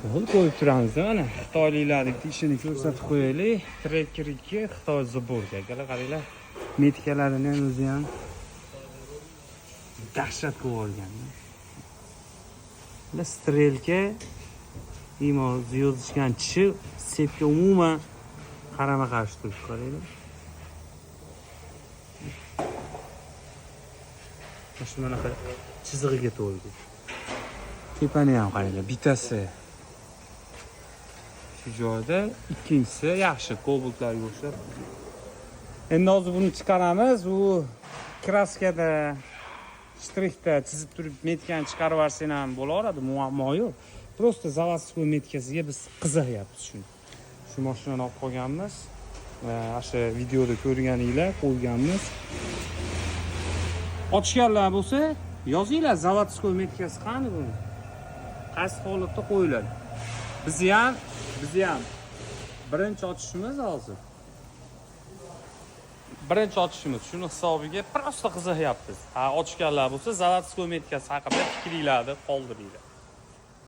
Qo'l qo'yib turamiz mana. Xitoyliklarning ishini ko'rsatib qo'yaylik. Tracker 2 Xitoy zaborga. Qaranglar. Metkalarini ham o'zi ham dahshat qilib olgan. Mana strelka imo yozishgan tishi sepga umuman qarama-qarshi turibdi, qaranglar. Mana chizig'iga to'g'ri. Tepani ham qaranglar, bitasi shu joyda, ikkinchisi yaxshi Cobalt'larga o'xshab. Endi hozir buni chiqaramiz, u kraskada, shtrixda chizib turib metkani chiqarib yuborsan ham bo'laveradi, muammo yo'q. Просто заводской metkasiga biz qiziqyapmiz shuni. Shu mashinani olib qolganmiz. O'sha videoda ko'rganinglar qo'yganmiz. Ochganlar bo'lsa, yozinglar заводской metkasi qani buni. Qaysi holatda qo'yiladi? Bizi ham birinchi ochishimiz hozir. Birinchi ochishimiz shuni hisobiga prosta qiziqyapmiz. Ochganlar bo'lsa, заводской metkasi haqida fikringlarni qoldiringlar.